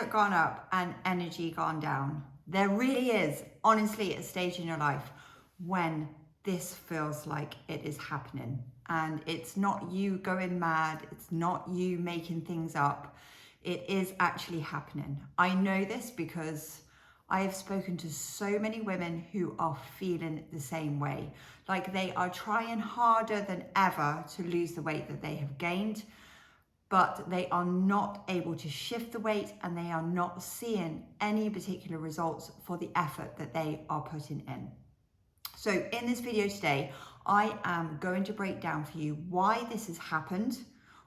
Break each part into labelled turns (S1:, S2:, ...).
S1: effort gone up and energy gone down? There really is, honestly, a stage in your life when this feels like it is happening. And it's not you going mad. It's not you making things up. It is actually happening. I know this because I have spoken to so many women who are feeling the same way. Like they are trying harder than ever to lose the weight that they have gained, but they are not able to shift the weight and they are not seeing any particular results for the effort that they are putting in. So in this video today, I am going to break down for you why this has happened,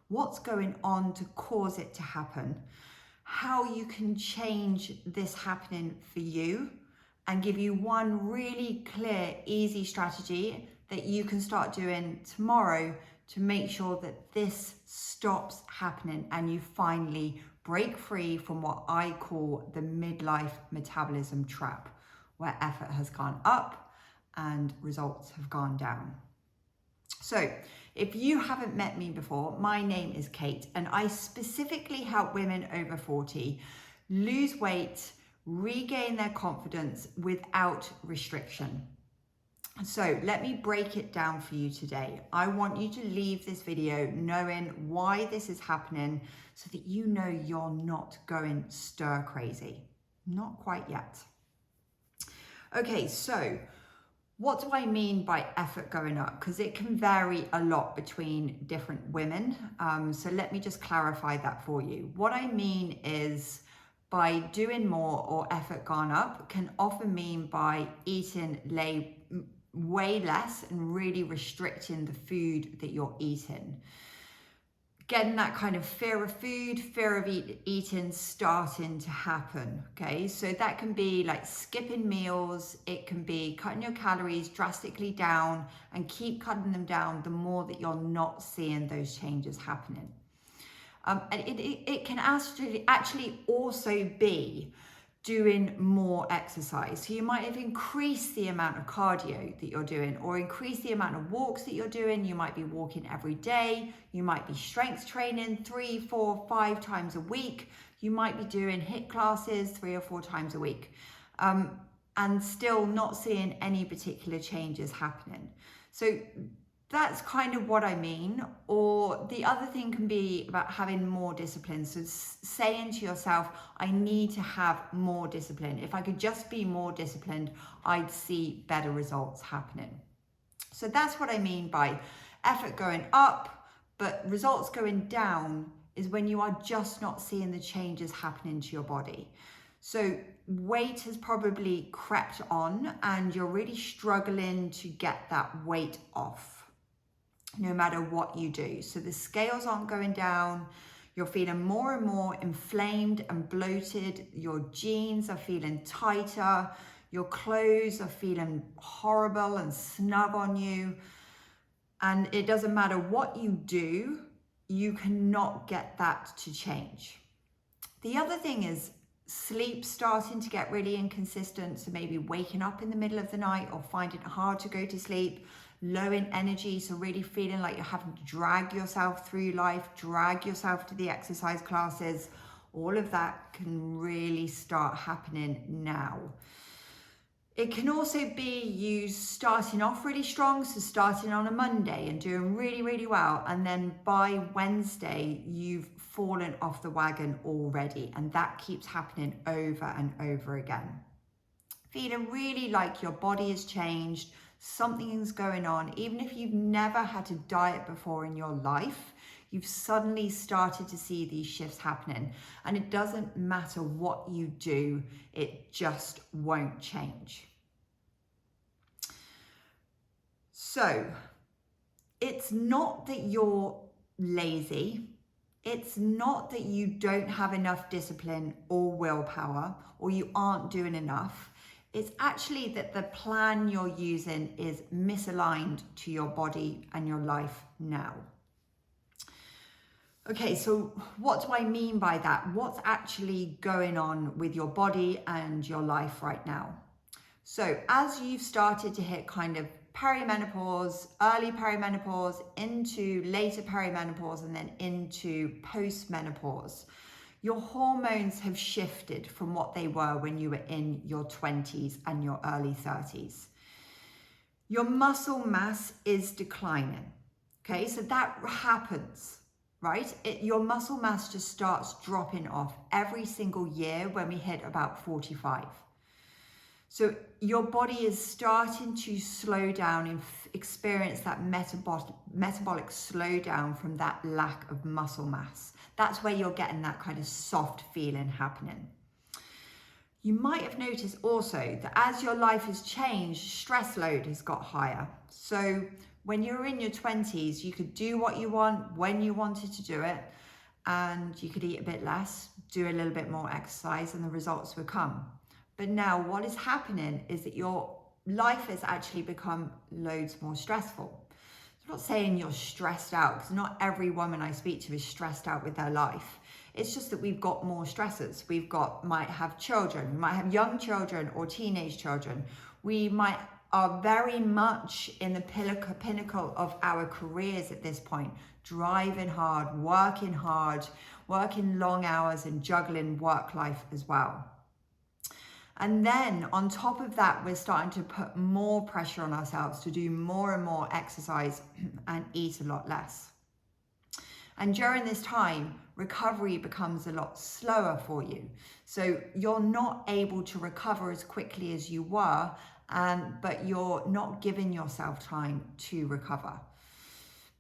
S1: what's going on to cause it to happen, how you can change this happening for you, and give you one really clear, easy strategy that you can start doing tomorrow to make sure that this stops happening and you finally break free from what I call the midlife metabolism trap, where effort has gone up and results have gone down. So if you haven't met me before, my name is Kate and I specifically help women over 40 lose weight, regain their confidence without restriction. So let me break it down for you today. I want you to leave this video knowing why this is happening so that you know you're not going stir crazy. Not quite yet. Okay, so what do I mean by effort going up? Because it can vary a lot between different women. So let me just clarify that for you. What I mean is by doing more or effort gone up can often mean by eating way less and really restricting the food that you're eating. Getting that kind of fear of food, fear of eating starting to happen, okay? So that can be like skipping meals, it can be cutting your calories drastically down and keep cutting them down the more that you're not seeing those changes happening. And it can actually also be doing more exercise. So you might have increased the amount of cardio that you're doing or increase the amount of walks that you're doing. You might be walking every day. You might be strength training 3, 4, 5 times a week. You might be doing HIIT classes 3 or 4 times a week and still not seeing any particular changes happening. So that's kind of what I mean. Or the other thing can be about having more discipline. So saying to yourself, I need to have more discipline. If I could just be more disciplined, I'd see better results happening. So that's what I mean by effort going up, but results going down is when you are just not seeing the changes happening to your body. So weight has probably crept on and you're really struggling to get that weight off, no matter what you do. So the scales aren't going down. You're feeling more and more inflamed and bloated. Your jeans are feeling tighter. Your clothes are feeling horrible and snug on you. And it doesn't matter what you do, you cannot get that to change. The other thing is sleep starting to get really inconsistent. So maybe waking up in the middle of the night or finding it hard to go to sleep. Low in energy, so really feeling like you're having to drag yourself through life, drag yourself to the exercise classes. All of that can really start happening now. It can also be you starting off really strong, so starting on a Monday and doing really, really well, and then by Wednesday, you've fallen off the wagon already, and that keeps happening over and over again. Feeling really like your body has changed, something's going on. Even if you've never had to diet before in your life, you've suddenly started to see these shifts happening. And it doesn't matter what you do, it just won't change. So it's not that you're lazy. It's not that you don't have enough discipline or willpower, or you aren't doing enough. It's actually that the plan you're using is misaligned to your body and your life now. Okay, so what do I mean by that? What's actually going on with your body and your life right now? So as you've started to hit kind of perimenopause, early perimenopause, into later perimenopause, and then into postmenopause, Your hormones have shifted from what they were when you were in your 20s and your early 30s. Your muscle mass is declining. Okay, so that happens, right? Your muscle mass just starts dropping off every single year when we hit about 45. So your body is starting to slow down and experience that metabolic slowdown from that lack of muscle mass. That's where you're getting that kind of soft feeling happening. You might have noticed also that as your life has changed, stress load has got higher. So when you're in your 20s, you could do what you want when you wanted to do it, and you could eat a bit less, do a little bit more exercise, and the results would come. But now what is happening is that your life has actually become loads more stressful. I'm not saying you're stressed out, because not every woman I speak to is stressed out with their life. It's just that we've got more stressors. Might have children, we might have young children or teenage children. We are very much in the pinnacle of our careers at this point, driving hard, working long hours and juggling work life as well. And then on top of that, we're starting to put more pressure on ourselves to do more and more exercise and eat a lot less. And during this time, recovery becomes a lot slower for you. So you're not able to recover as quickly as you were, but you're not giving yourself time to recover,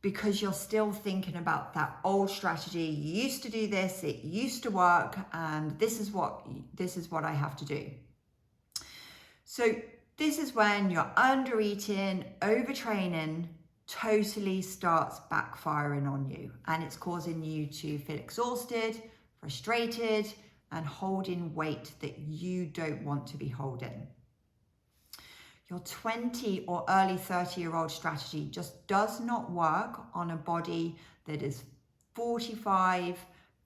S1: because you're still thinking about that old strategy. You used to do this, it used to work, and this is what I have to do. So this is when your under-eating, overtraining totally starts backfiring on you, and it's causing you to feel exhausted, frustrated, and holding weight that you don't want to be holding. Your 20 or early 30-year-old strategy just does not work on a body that is 45,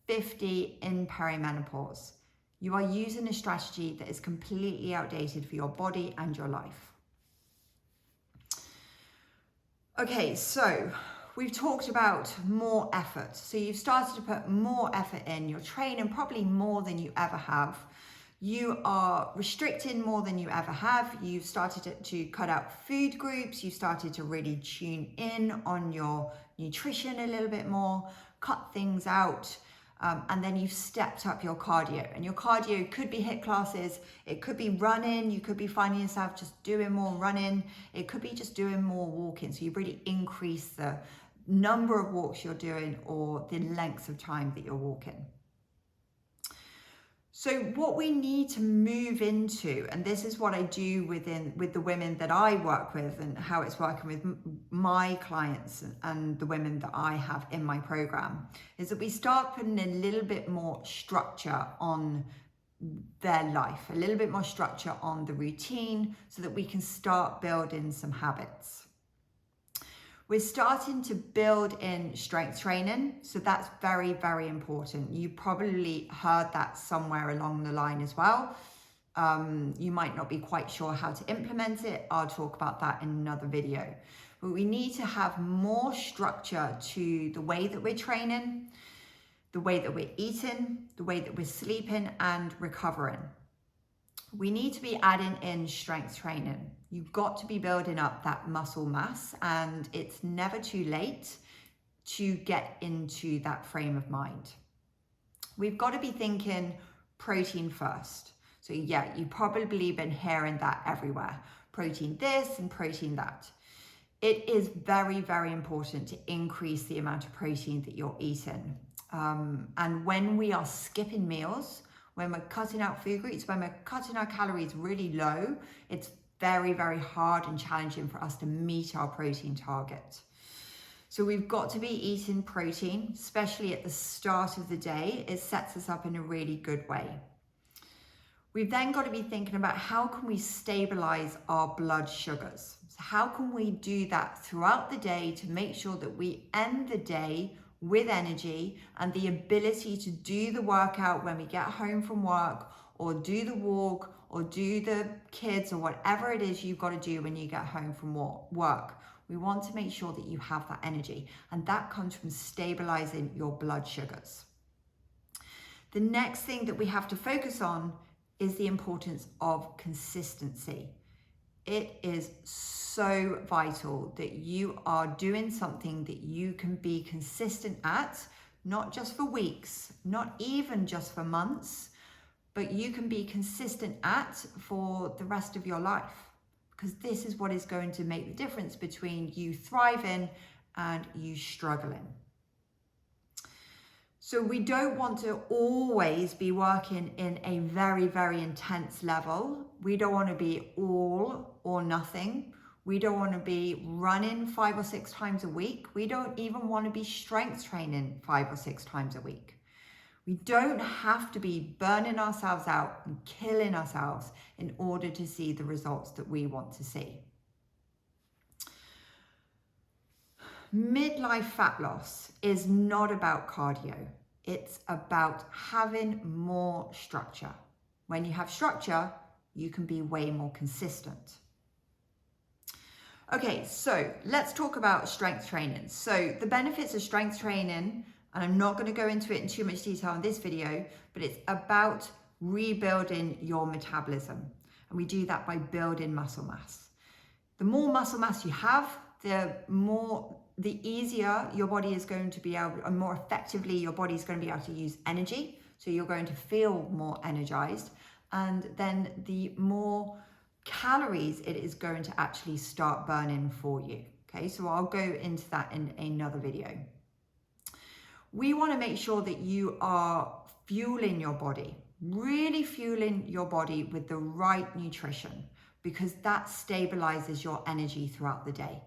S1: 50 in perimenopause. You are using a strategy that is completely outdated for your body and your life. Okay, so we've talked about more effort. So you've started to put more effort in. You're training probably more than you ever have. You are restricting more than you ever have. You've started to cut out food groups. You've started to really tune in on your nutrition a little bit more, cut things out. And then you've stepped up your cardio, and your cardio could be HIIT classes, it could be running, you could be finding yourself just doing more running, it could be just doing more walking. So you really increase the number of walks you're doing or the length of time that you're walking. So what we need to move into, and this is what I do with the women that I work with and how it's working with my clients and the women that I have in my program, is that we start putting a little bit more structure on their life, a little bit more structure on the routine, so that we can start building some habits. We're starting to build in strength training, so that's very, very important. You probably heard that somewhere along the line as well. You might not be quite sure how to implement it. I'll talk about that in another video. But we need to have more structure to the way that we're training, the way that we're eating, the way that we're sleeping and recovering. We need to be adding in strength training. You've got to be building up that muscle mass, and it's never too late to get into that frame of mind. We've got to be thinking protein first. So yeah, you've probably been hearing that everywhere. Protein this and protein that. It is very, very important to increase the amount of protein that you're eating. And when we are skipping meals, when we're cutting out food groups, when we're cutting our calories really low, it's very, very hard and challenging for us to meet our protein target. So we've got to be eating protein, especially at the start of the day. It sets us up in a really good way. We've then got to be thinking about how can we stabilize our blood sugars. So how can we do that throughout the day to make sure that we end the day with energy and the ability to do the workout when we get home from work, or do the walk, or do the kids, or whatever it is you've got to do when you get home from work. We want to make sure that you have that energy, and that comes from stabilizing your blood sugars. The next thing that we have to focus on is the importance of consistency. It is so vital that you are doing something that you can be consistent at, not just for weeks, not even just for months, but you can be consistent at for the rest of your life, because this is what is going to make the difference between you thriving and you struggling. So we don't want to always be working in a very, very intense level. We don't want to be all or nothing. We don't want to be running 5 or 6 times a week. We don't even want to be strength training 5 or 6 times a week. We don't have to be burning ourselves out and killing ourselves in order to see the results that we want to see. Midlife fat loss is not about cardio. It's about having more structure. When you have structure, you can be way more consistent. Okay, so let's talk about strength training. So the benefits of strength training, and I'm not going to go into it in too much detail in this video, but it's about rebuilding your metabolism. And we do that by building muscle mass. The more muscle mass you have, the easier your body is going to be able, and more effectively your body is going to be able to use energy. So you're going to feel more energized, and then the more calories it is going to actually start burning for you. Okay, so I'll go into that in another video. We want to make sure that you are fueling your body, really fueling your body with the right nutrition, because that stabilizes your energy throughout the day.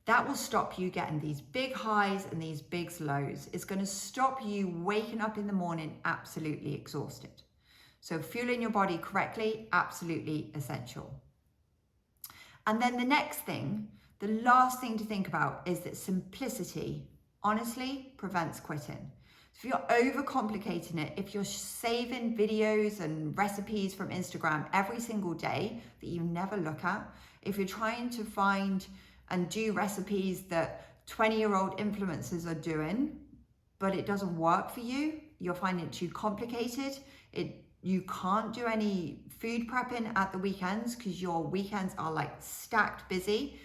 S1: That will stop you getting these big highs and these big lows. It's going to stop you waking up in the morning absolutely exhausted. So fueling your body correctly, absolutely essential. And then the next thing, the last thing to think about is that simplicity honestly prevents quitting. If you're overcomplicating it, if you're saving videos and recipes from Instagram every single day that you never look at, if you're trying to find and do recipes that 20-year-old influencers are doing, but it doesn't work for you, you're finding it too complicated, you can't do any food prepping at the weekends because your weekends are like stacked busy,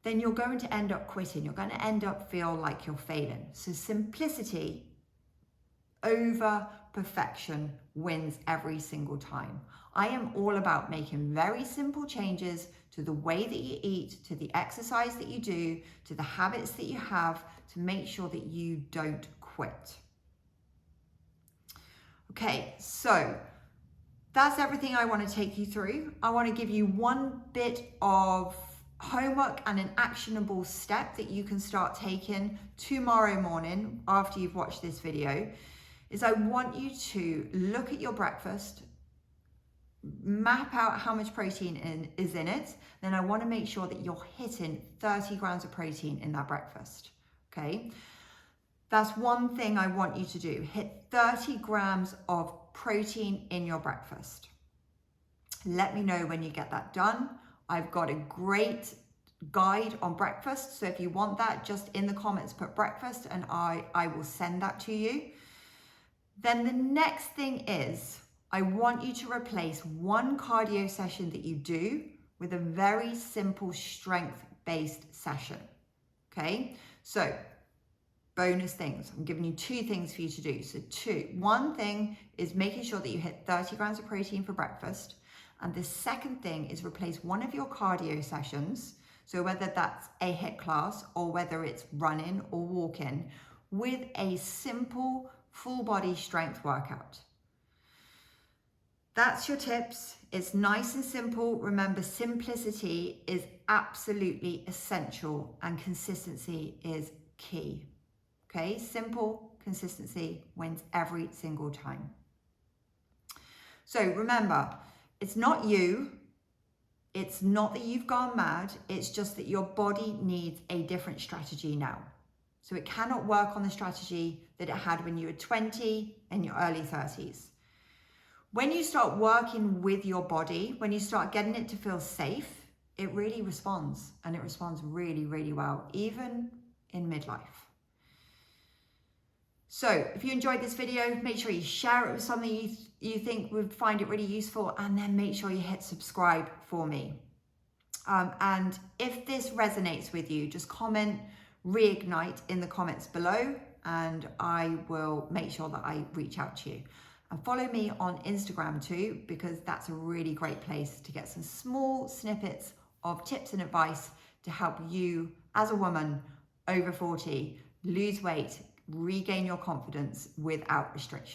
S1: then you're going to end up quitting. You're going to end up feel like you're failing. So simplicity over perfection wins every single time. I am all about making very simple changes to the way that you eat, to the exercise that you do, to the habits that you have, to make sure that you don't quit. Okay, so that's everything I want to take you through. I want to give you one bit of homework and an actionable step that you can start taking tomorrow morning after you've watched this video. Is I want you to look at your breakfast, map out how much protein is in it. Then I want to make sure that you're hitting 30 grams of protein in that breakfast. Okay, that's one thing I want you to do. Hit 30 grams of protein in your breakfast. Let me know when you get that done. I've got a great guide on breakfast, so if you want that, just in the comments put breakfast and I will send that to you. Then the next thing is, I want you to replace one cardio session that you do with a very simple strength-based session. Okay, so bonus things. I'm giving you 2 things for you to do. So one thing is making sure that you hit 30 grams of protein for breakfast. And the second thing is replace one of your cardio sessions, so whether that's a HIIT class or whether it's running or walking, with a simple full body strength workout. That's your tips. It's nice and simple. Remember, simplicity is absolutely essential and consistency is key. Okay, simple consistency wins every single time. So remember, it's not you. It's not that you've gone mad. It's just that your body needs a different strategy now. So it cannot work on the strategy that it had when you were 20 and your early 30s. When you start working with your body, when you start getting it to feel safe, it really responds, and it responds really, really well, even in midlife. So if you enjoyed this video, make sure you share it with somebody you think would find it really useful, and then make sure you hit subscribe for me. And if this resonates with you, just comment reignite in the comments below, and I will make sure that I reach out to you. And follow me on Instagram too, because that's a really great place to get some small snippets of tips and advice to help you as a woman over 40 lose weight, regain your confidence without restriction.